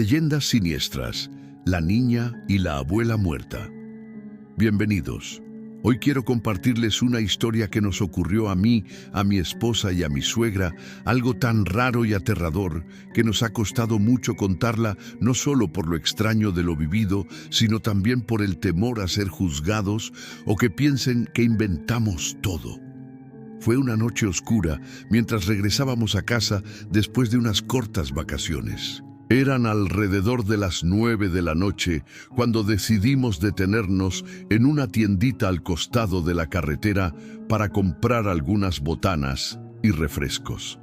Leyendas siniestras, la niña y la abuela muerta. Bienvenidos. Hoy quiero compartirles una historia que nos ocurrió a mí, a mi esposa y a mi suegra, algo tan raro y aterrador que nos ha costado mucho contarla, no solo por lo extraño de lo vivido, sino también por el temor a ser juzgados o que piensen que inventamos todo. Fue una noche oscura mientras regresábamos a casa después de unas cortas vacaciones. Eran alrededor de las 9 de la noche cuando decidimos detenernos en una tiendita al costado de la carretera para comprar algunas botanas y refrescos.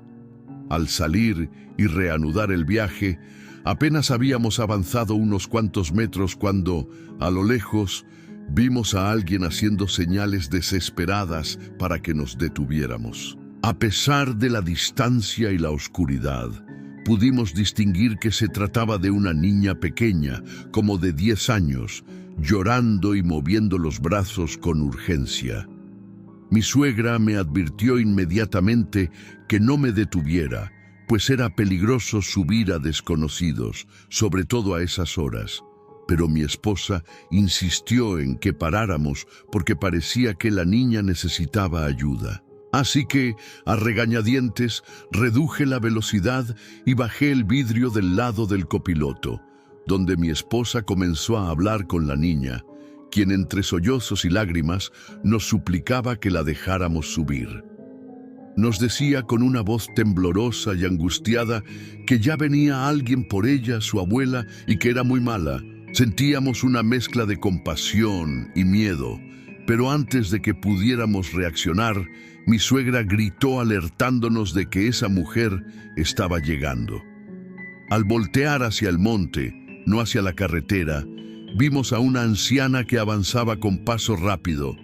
Al salir y reanudar el viaje, apenas habíamos avanzado unos cuantos metros cuando, a lo lejos, vimos a alguien haciendo señales desesperadas para que nos detuviéramos. A pesar de la distancia y la oscuridad, pudimos distinguir que se trataba de una niña pequeña, como de 10 años, llorando y moviendo los brazos con urgencia. Mi suegra me advirtió inmediatamente que no me detuviera, pues era peligroso subir a desconocidos, sobre todo a esas horas. Pero mi esposa insistió en que paráramos porque parecía que la niña necesitaba ayuda. Así que, a regañadientes, reduje la velocidad y bajé el vidrio del lado del copiloto, donde mi esposa comenzó a hablar con la niña, quien entre sollozos y lágrimas nos suplicaba que la dejáramos subir. Nos decía con una voz temblorosa y angustiada que ya venía alguien por ella, su abuela, y que era muy mala. Sentíamos una mezcla de compasión y miedo, pero antes de que pudiéramos reaccionar, mi suegra gritó alertándonos de que esa mujer estaba llegando. Al voltear hacia el monte, no hacia la carretera, vimos a una anciana que avanzaba con paso rápido,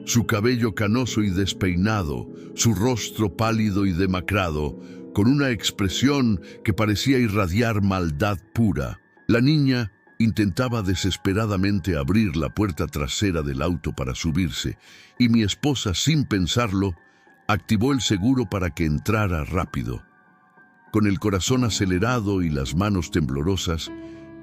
su cabello canoso y despeinado, su rostro pálido y demacrado, con una expresión que parecía irradiar maldad pura. La niña intentaba desesperadamente abrir la puerta trasera del auto para subirse, y mi esposa, sin pensarlo, activó el seguro para que entrara rápido. Con el corazón acelerado y las manos temblorosas,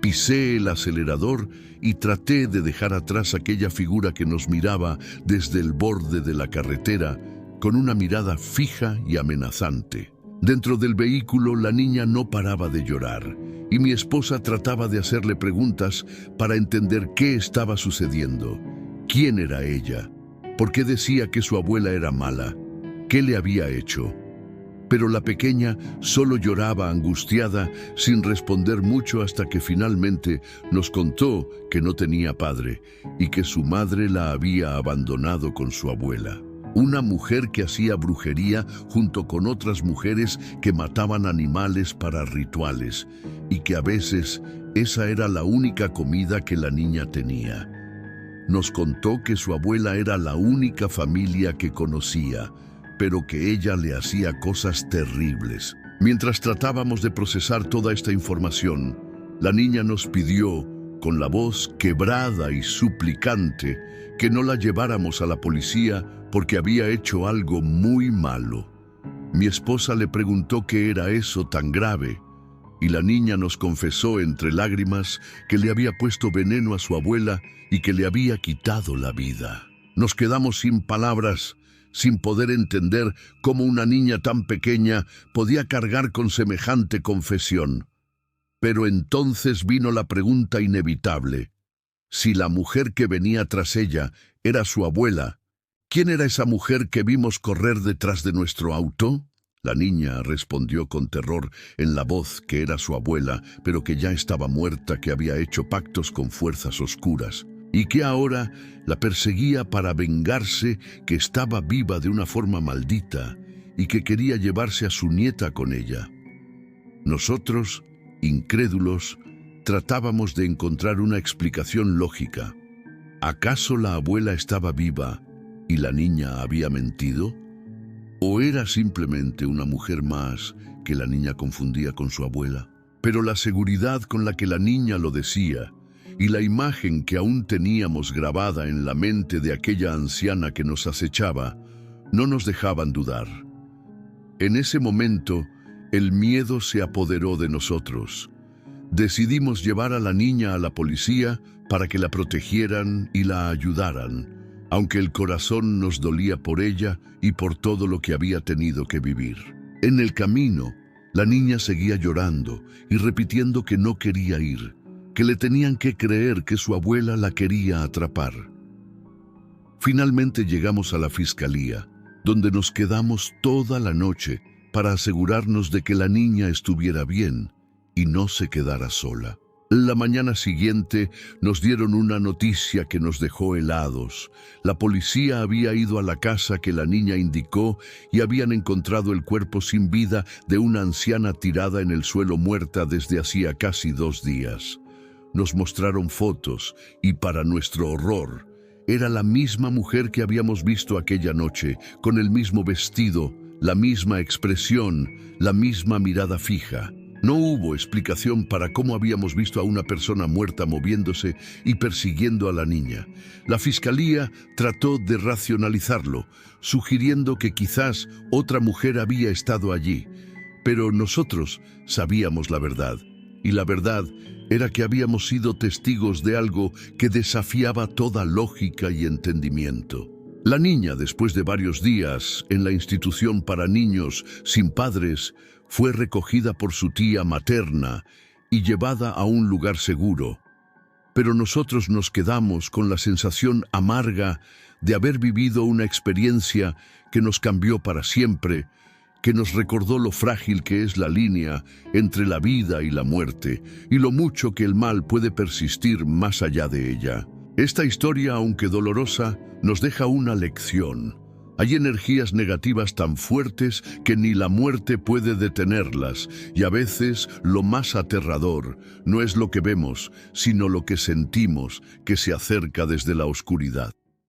pisé el acelerador y traté de dejar atrás aquella figura que nos miraba desde el borde de la carretera con una mirada fija y amenazante. Dentro del vehículo, la niña no paraba de llorar, y mi esposa trataba de hacerle preguntas para entender qué estaba sucediendo. ¿Quién era ella? ¿Por qué decía que su abuela era mala? ¿Qué le había hecho? Pero la pequeña solo lloraba angustiada, sin responder mucho, hasta que finalmente nos contó que no tenía padre y que su madre la había abandonado con su abuela. Una mujer que hacía brujería junto con otras mujeres que mataban animales para rituales, y que a veces esa era la única comida que la niña tenía. Nos contó que su abuela era la única familia que conocía, pero que ella le hacía cosas terribles. Mientras tratábamos de procesar toda esta información, la niña nos pidió, con la voz quebrada y suplicante, que no la lleváramos a la policía porque había hecho algo muy malo. Mi esposa le preguntó qué era eso tan grave, y la niña nos confesó entre lágrimas que le había puesto veneno a su abuela y que le había quitado la vida. Nos quedamos sin palabras, sin poder entender cómo una niña tan pequeña podía cargar con semejante confesión. Pero entonces vino la pregunta inevitable. Si la mujer que venía tras ella era su abuela, ¿quién era esa mujer que vimos correr detrás de nuestro auto? La niña respondió con terror en la voz que era su abuela, pero que ya estaba muerta, que había hecho pactos con fuerzas oscuras y que ahora la perseguía para vengarse, que estaba viva de una forma maldita y que quería llevarse a su nieta con ella. Nosotros, incrédulos, tratábamos de encontrar una explicación lógica. ¿Acaso la abuela estaba viva y la niña había mentido? ¿O era simplemente una mujer más que la niña confundía con su abuela? Pero la seguridad con la que la niña lo decía y la imagen que aún teníamos grabada en la mente de aquella anciana que nos acechaba no nos dejaban dudar. En ese momento, el miedo se apoderó de nosotros. Decidimos llevar a la niña a la policía para que la protegieran y la ayudaran, aunque el corazón nos dolía por ella y por todo lo que había tenido que vivir. En el camino, la niña seguía llorando y repitiendo que no quería ir, que le tenían que creer que su abuela la quería atrapar. Finalmente llegamos a la fiscalía, donde nos quedamos toda la noche para asegurarnos de que la niña estuviera bien y no se quedara sola. La mañana siguiente nos dieron una noticia que nos dejó helados. La policía había ido a la casa que la niña indicó y habían encontrado el cuerpo sin vida de una anciana tirada en el suelo muerta desde hacía casi 2 días. Nos mostraron fotos y, para nuestro horror, era la misma mujer que habíamos visto aquella noche, con el mismo vestido, la misma expresión, la misma mirada fija. No hubo explicación para cómo habíamos visto a una persona muerta moviéndose y persiguiendo a la niña. La fiscalía trató de racionalizarlo, sugiriendo que quizás otra mujer había estado allí. Pero nosotros sabíamos la verdad, y la verdad era que habíamos sido testigos de algo que desafiaba toda lógica y entendimiento. La niña, después de varios días en la institución para niños sin padres, fue recogida por su tía materna y llevada a un lugar seguro. Pero nosotros nos quedamos con la sensación amarga de haber vivido una experiencia que nos cambió para siempre, que nos recordó lo frágil que es la línea entre la vida y la muerte, y lo mucho que el mal puede persistir más allá de ella. Esta historia, aunque dolorosa, nos deja una lección. Hay energías negativas tan fuertes que ni la muerte puede detenerlas, y a veces lo más aterrador no es lo que vemos, sino lo que sentimos que se acerca desde la oscuridad.